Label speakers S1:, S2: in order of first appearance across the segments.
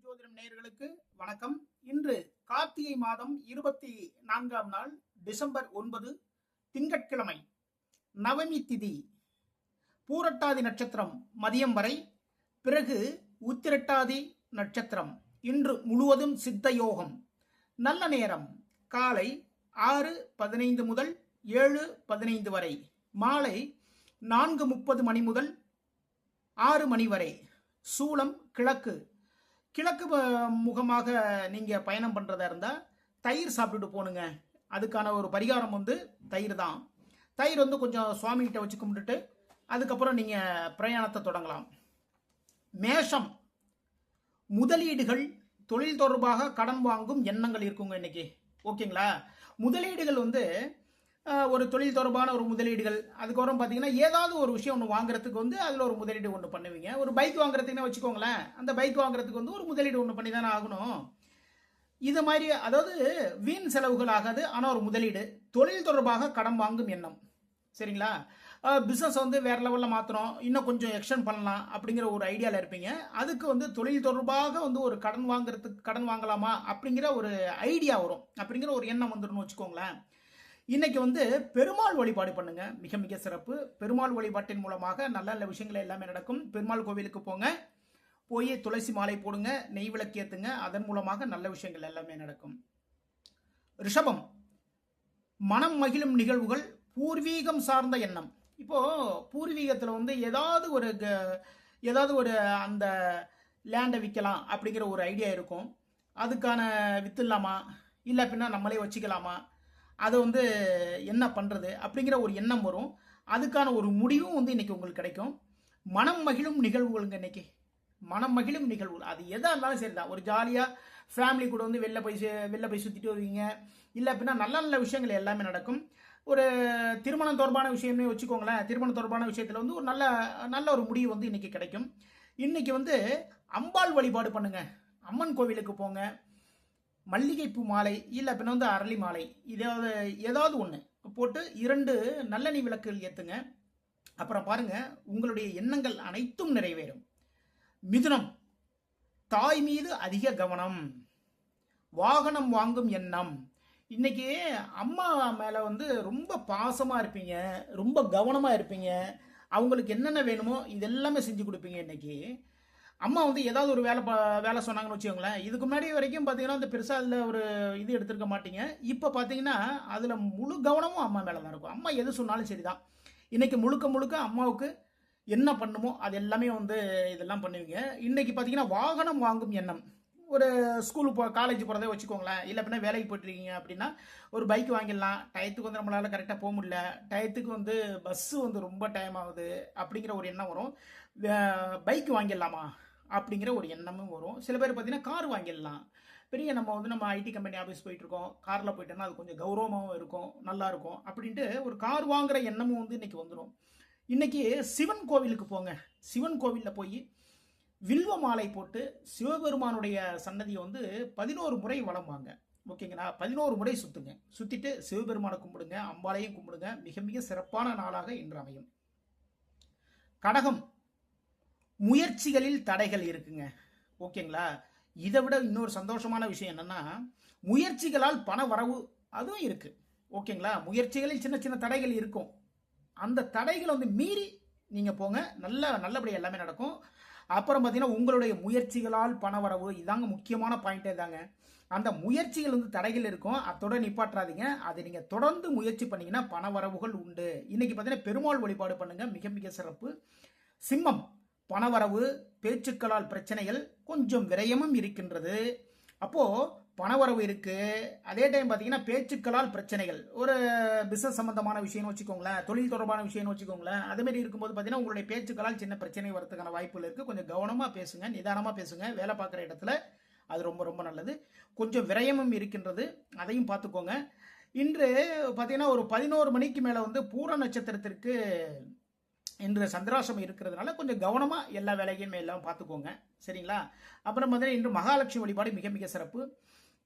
S1: ஜோதிடம் நேயர்களுக்கு வணக்கம். இன்று கார்த்திகை மாதம் 24ஆம் நாள் டிசம்பர் 9 திங்கட்கிழமை, நவமி திதி, பூரட்டாதி நட்சத்திரம் மதியம் வரை, பிறகு உத்திரட்டாதி நட்சத்திரம். இன்று முழுவதும் சித்த யோகம். நல்ல நேரம் காலை 6:15 முதல் 7:15 வரை, மாலை 4:30 மணி முதல் 6 மணி வரை. சூலம் கிழக்கு. கிழக்கு முகமாக நீங்கள் பயணம் பண்ணுறதா இருந்தால் தயிர் சாப்பிட்டுட்டு போகணுங்க. அதுக்கான ஒரு பரிகாரம் தயிர் தான். தயிர் கொஞ்சம் சுவாமிகிட்ட வச்சு கும்பிட்டுட்டு அதுக்கப்புறம் நீங்கள் பிரயாணத்தை தொடங்கலாம். மேஷம், முதலீடுகள், தொழில் தொடர்பாக கடன் வாங்கும் எண்ணங்கள் இருக்குங்க இன்னைக்கு. ஓகேங்களா? முதலீடுகள் ஒரு தொழில் தொடர்பான ஒரு முதலீடுகள். அதுக்கப்புறம் பார்த்தீங்கன்னா ஏதாவது ஒரு விஷயம் ஒன்று வாங்குறதுக்கு அதில் ஒரு முதலீடு ஒன்று பண்ணுவீங்க. ஒரு பைக் வாங்குறதுக்குன்னு வச்சுக்கோங்களேன். அந்த பைக் வாங்குறதுக்கு ஒரு முதலீடு ஒன்று பண்ணி தானே ஆகணும். இது மாதிரி, அதாவது வீண் செலவுகள் ஆகாது, ஆனால் ஒரு முதலீடு. தொழில் தொடர்பாக கடன் வாங்கும் எண்ணம். சரிங்களா? பிஸ்னஸ் வேற லெவலில் மாற்றணும், இன்னும் கொஞ்சம் எக்ஸ்டெண்ட் பண்ணலாம் அப்படிங்கிற ஒரு ஐடியாவில் இருப்பீங்க. அதுக்கு தொழில் தொடர்பாக ஒரு கடன் வாங்கலாமா அப்படிங்கிற ஒரு ஐடியா வரும். அப்படிங்கிற ஒரு எண்ணம் வந்துடும் வச்சுக்கோங்களேன். இன்னைக்கு பெருமாள் வழிபாடு பண்ணுங்க, மிக மிக சிறப்பு. பெருமாள் வழிபாட்டின் மூலமாக நல்ல நல்ல விஷயங்கள் எல்லாமே நடக்கும். பெருமாள் கோவிலுக்கு போங்க, போய் துளசி மாலை போடுங்க, நெய் விளக்கு ஏத்துங்க. அதன் மூலமாக நல்ல விஷயங்கள் எல்லாமே நடக்கும். ரிஷபம், மனம் மகிழும் நிகழ்வுகள், பூர்வீகம் சார்ந்த எண்ணம். இப்போ பூர்வீகத்தில் ஏதாவது ஒரு அந்த லேண்டை விற்கலாம் அப்படிங்கிற ஒரு ஐடியா இருக்கும். அதுக்கான வித்துலாமா இல்லை அப்படின்னா நம்மளே வச்சுக்கலாமா, அதை என்ன பண்ணுறது அப்படிங்கிற ஒரு எண்ணம் வரும். அதுக்கான ஒரு முடிவும் இன்னைக்கு உங்களுக்கு கிடைக்கும். மனம் மகிழும் நிகழ்வுகளுங்க இன்னைக்கு. மனம் மகிழும் நிகழ்வுகள் அது எதாக இருந்தாலும் சரி தான். ஒரு ஜாலியாக ஃபேமிலி கூட வெளில போய் சுற்றிட்டு வருவீங்க. இல்லை அப்படின்னா நல்ல நல்ல விஷயங்கள் எல்லாமே நடக்கும். ஒரு திருமணம் தொடர்பான விஷயமே வச்சுக்கோங்களேன். திருமணம் தொடர்பான விஷயத்தில் ஒரு நல்ல ஒரு முடிவு இன்னைக்கு கிடைக்கும். இன்னைக்கு அம்பாள் வழிபாடு பண்ணுங்க. அம்மன் கோவிலுக்கு போங்க, மல்லிகைப்பூ மாலை இல்லை அப்படின்னா அரளி மாலை, ஏதாவது ஒன்று போட்டு 2 நல்லெண்ணெய் விளக்குகள் ஏற்றுங்க. அப்புறம் பாருங்க, உங்களுடைய எண்ணங்கள் அனைத்தும் நிறைவேறும். மிதுனம், தாய் மீது அதிக கவனம், வாகனம் வாங்கும் எண்ணம். இன்னைக்கு அம்மா மேலே ரொம்ப பாசமாக இருப்பீங்க, ரொம்ப கவனமாக இருப்பீங்க. அவங்களுக்கு என்னென்ன வேணுமோ இதெல்லாமே செஞ்சு கொடுப்பீங்க. இன்னைக்கு அம்மா ஏதாவது ஒரு வேலை சொன்னாங்கன்னு வச்சுக்கோங்களேன். இதுக்கு முன்னாடி வரைக்கும் பார்த்தீங்கன்னா பெருசாக அதில் ஒரு இது எடுத்துருக்க மாட்டீங்க. இப்போ பார்த்தீங்கன்னா அதில் முழு கவனமும் அம்மா மேலே தான் இருக்கும். அம்மா எது சொன்னாலும் சரி தான். இன்றைக்கி முழுக்க அம்மாவுக்கு என்ன பண்ணுமோ அது எல்லாமே இதெல்லாம் பண்ணுவீங்க. இன்றைக்கி பார்த்தீங்கன்னா வாகனம் வாங்கும் எண்ணம். ஒரு ஸ்கூல் காலேஜ் போகிறதே வச்சுக்கோங்களேன். இல்லை அப்படின்னா வேலைக்கு போயிட்டுருக்கீங்க அப்படின்னா ஒரு பைக் வாங்கிடலாம். டயத்துக்கு நம்மளால் கரெக்டாக போக முடியல, டயத்துக்கு பஸ்ஸு ரொம்ப டைம் ஆகுது அப்படிங்கிற ஒரு எண்ணம் வரும். பைக் வாங்கிடலாமா அப்படிங்கிற ஒரு எண்ணமும் வரும். சில பேர் பார்த்தீங்கன்னா கார் வாங்கிடலாம். பெரிய நம்ம ஐடி கம்பெனி ஆஃபீஸ் போயிட்டுருக்கோம், காரில் போயிட்டோன்னா அது கொஞ்சம் கௌரவமாகவும் இருக்கும், நல்லாயிருக்கும் அப்படின்ட்டு ஒரு கார் வாங்குகிற எண்ணமும் இன்றைக்கி வந்துடும். இன்றைக்கி சிவன் கோவிலுக்கு போங்க. சிவன் கோவிலில் போய் வில்வ மாலை போட்டு சிவபெருமானுடைய சன்னதியை 11 முறை வலம் வாங்க. ஓகேங்களா? 11 முறை சுற்றுங்க. சுற்றிட்டு சிவபெருமானை கும்பிடுங்க, அம்பாளையும் கும்பிடுங்க. மிக மிக சிறப்பான நாளாக இன்று அமையும். கடகம், முயற்சிகளில் தடைகள் இருக்குங்க. ஓகேங்களா? இதை விட இன்னொரு சந்தோஷமான விஷயம் என்னன்னா, முயற்சிகளால் பண வரவு அதுவும் இருக்கு. ஓகேங்களா? முயற்சிகளில் சின்ன சின்ன தடைகள் இருக்கும். அந்த தடைகளை மீறி நீங்க போங்க, நல்லபடியாக எல்லாமே நடக்கும். அப்புறம் பார்த்தீங்கன்னா உங்களுடைய முயற்சிகளால் பண வரவு, இதாங்க முக்கியமான பாயிண்டே தாங்க. அந்த முயற்சிகள் தடைகள் இருக்கும், அதோட நிப்பாற்றாதீங்க. அதை நீங்கள் தொடர்ந்து முயற்சி பண்ணீங்கன்னா பண வரவுகள் உண்டு. இன்னைக்கு பார்த்தீங்கன்னா பெருமாள் வழிபாடு பண்ணுங்க, மிக மிக சிறப்பு. சிம்மம், பணவரவு, பேச்சுக்களால் பிரச்சனைகள், கொஞ்சம் விரயமும் இருக்கின்றது. அப்போது பணவரவு இருக்குது, அதே டைம் பார்த்தீங்கன்னா பேச்சுக்களால் பிரச்சனைகள். ஒரு பிஸ்னஸ் சம்மந்தமான விஷயம்னு வச்சுக்கோங்களேன், தொழில் தொடர்பான விஷயம்னு வச்சுக்கோங்களேன். அதேமாரி இருக்கும்போது பார்த்தீங்கன்னா உங்களுடைய பேச்சுக்களால் சின்ன பிரச்சனை வரதுக்கான வாய்ப்புகள் இருக்குது. கொஞ்சம் கவனமாக பேசுங்க, நிதானமாக பேசுங்க. வேலை பார்க்குற இடத்துல அது ரொம்ப ரொம்ப நல்லது. கொஞ்சம் விரயமும் இருக்கின்றது, அதையும் பார்த்துக்கோங்க. இன்று பார்த்தீங்கன்னா ஒரு 11 மணிக்கு மேலே பூர நட்சத்திரத்திற்கு இன்று சந்திராசிரமம் இருக்கிறதுனால கொஞ்சம் கவனமாக எல்லா வேலையுமே எல்லாம் பார்த்துக்கோங்க. சரிங்களா? அப்புறம் பார்த்தீங்கன்னா இன்று மகாலட்சுமி வழிபாடு மிக மிக சிறப்பு.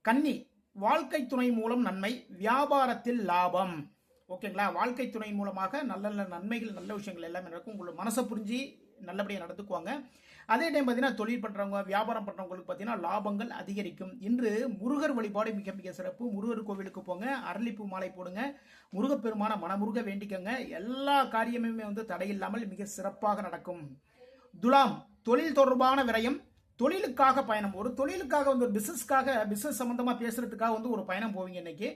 S1: கன்னி, வாழ்க்கை துணை மூலம் நன்மை, வியாபாரத்தில் லாபம். ஓகேங்களா? வாழ்க்கை துணை மூலமாக நல்ல நல்ல நன்மைகள், நல்ல விஷயங்கள் எல்லாமே நடக்கும். உங்களோட மனசை புரிஞ்சு நல்லபடியாக நடந்துக்குவாங்க. அதே டைம் பார்த்தீங்கன்னா தொழில் பண்ணுறவங்க வியாபாரம் பண்ணுறவங்களுக்கு பார்த்தீங்கன்னா லாபங்கள் அதிகரிக்கும். இன்று முருகர் வழிபாடு மிக மிக சிறப்பு. முருகர் கோவிலுக்கு போங்க, அரளிப்பூ மாலை போடுங்க, முருகப்பெருமான மனமுருக வேண்டிக்கங்க. எல்லா காரியமுமே வந்து தடையில்லாமல் மிக சிறப்பாக நடக்கும். துலாம், தொழில் தொடர்பான விரயம், தொழிலுக்காக பயணம். ஒரு தொழிலுக்காக வந்து ஒரு பிசினஸ் சம்பந்தமா பேசுறதுக்காக வந்து ஒரு பயணம் போவீங்க இன்னைக்கு.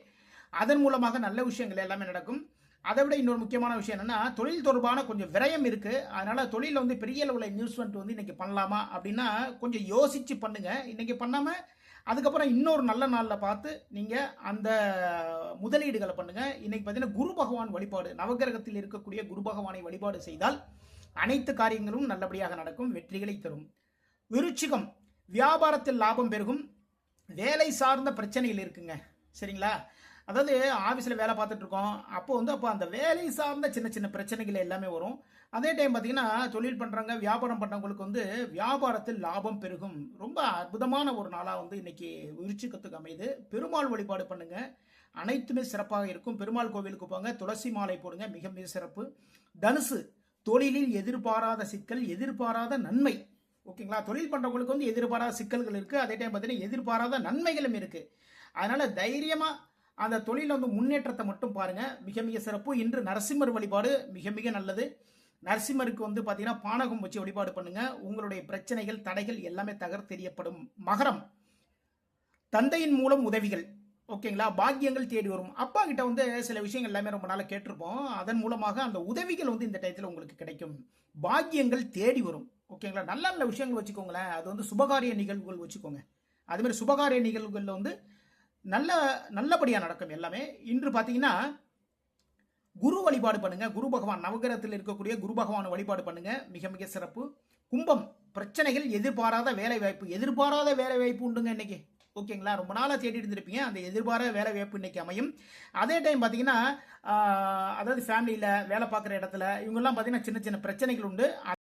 S1: அதன் மூலமாக நல்ல விஷயங்கள் எல்லாமே நடக்கும். அதை விட இன்னொரு முக்கியமான விஷயம் என்னன்னா, தொழில் தொடர்பான கொஞ்சம் விரயம் இருக்கு. அதனால தொழில வந்து பெரிய அளவில் இன்வெஸ்ட்மெண்ட் வந்து இன்னைக்கு பண்ணலாமா அப்படின்னா கொஞ்சம் யோசிச்சு பண்ணுங்க. இன்னைக்கு பண்ணாம அதுக்கப்புறம் இன்னொரு நல்ல நாளில் பார்த்து நீங்க அந்த முதலீடுகளை பண்ணுங்க. இன்னைக்கு பார்த்தீங்கன்னா குரு பகவான் வழிபாடு, நவகிரகத்தில் இருக்கக்கூடிய குரு பகவானை வழிபாடு செய்தால் அனைத்து காரியங்களும் நல்லபடியாக நடக்கும், வெற்றிகளை தரும். விருச்சிகம், வியாபாரத்தில் லாபம் பெருகும், வேலை சார்ந்த பிரச்சனைகள் இருக்குங்க. சரிங்களா? அதாவது ஆஃபீஸில் வேலை பார்த்துட்டு இருக்கோம். அப்போ அந்த வேலை சார்ந்த சின்ன சின்ன பிரச்சனைகள் எல்லாமே வரும். அதே டைம் பார்த்தீங்கன்னா தொழில் பண்ணுறவங்க வியாபாரம் பண்ணுறவங்களுக்கு வந்து வியாபாரத்தில் லாபம் பெருகும். ரொம்ப அற்புதமான ஒரு நாளாக வந்து இன்னைக்கு விருச்சிகத்துக்கு அமையுது. பெருமாள் வழிபாடு பண்ணுங்க, அனைத்துமே சிறப்பாக இருக்கும். பெருமாள் கோவிலுக்கு போங்க, துளசி மாலை போடுங்க, மிக மிக சிறப்பு. தனுசு, தொழிலில் எதிர்பாராத சிக்கல், எதிர்பாராத நன்மை. ஓகேங்களா? தொழில் பண்றவங்களுக்கு வந்து எதிர்பாராத சிக்கல்கள் இருக்கு. அதே டைம் பார்த்தீங்கன்னா எதிர்பாராத நன்மைகளும் இருக்கு. அதனால தைரியமா அந்த தொழில வந்து முன்னேற்றத்தை மட்டும் பாருங்க, மிக மிக சிறப்பு. இன்று நரசிம்மர் வழிபாடு மிக மிக நல்லது. நரசிம்மருக்கு வந்து பார்த்தீங்கன்னா பானகம் வச்சு வழிபாடு பண்ணுங்க. உங்களுடைய பிரச்சனைகள் தடைகள் எல்லாமே தகர்த்தெறியப்படும். மகரம், தந்தையின் மூலம் உதவிகள். ஓகேங்களா? பாக்கியங்கள் தேடி வரும். அப்பா கிட்ட வந்து சில விஷயங்கள் எல்லாமே ரொம்ப நாளாக கேட்டிருப்போம். அதன் மூலமாக அந்த உதவிகள் வந்து இந்த டயத்தில் உங்களுக்கு கிடைக்கும். பாக்கியங்கள் தேடி வரும். ஓகேங்களா? நல்ல நல்ல விஷயங்கள் வச்சுக்கோங்களேன். அது வந்து சுபகாரிய நிகழ்வுகள் வச்சுக்கோங்க. அதே மாதிரி சுபகாரிய நிகழ்வுகளில் வந்து நல்லபடியாக நடக்கும் எல்லாமே. இன்று பார்த்தீங்கன்னா குரு வழிபாடு பண்ணுங்க. குரு பகவான் நவகிரகத்தில் இருக்கக்கூடிய குரு பகவான் வழிபாடு பண்ணுங்க, மிக மிக சிறப்பு. கும்பம், பிரச்சனைகள், எதிர்பாராத வேலை வாய்ப்பு உண்டுங்க இன்னைக்கு. ஓகேங்களா? ரொம்ப நாளாக தேடிட்டு இருந்திருப்பீங்க, அந்த எதிர்பாராத வேலை வாய்ப்பு இன்னைக்கு அமையும். அதே டைம் பார்த்தீங்கன்னா அதாவது ஃபேமிலியில் வேலை பார்க்குற இடத்துல இவங்கெல்லாம் பார்த்தீங்கன்னா சின்ன சின்ன பிரச்சனைகள் உண்டு.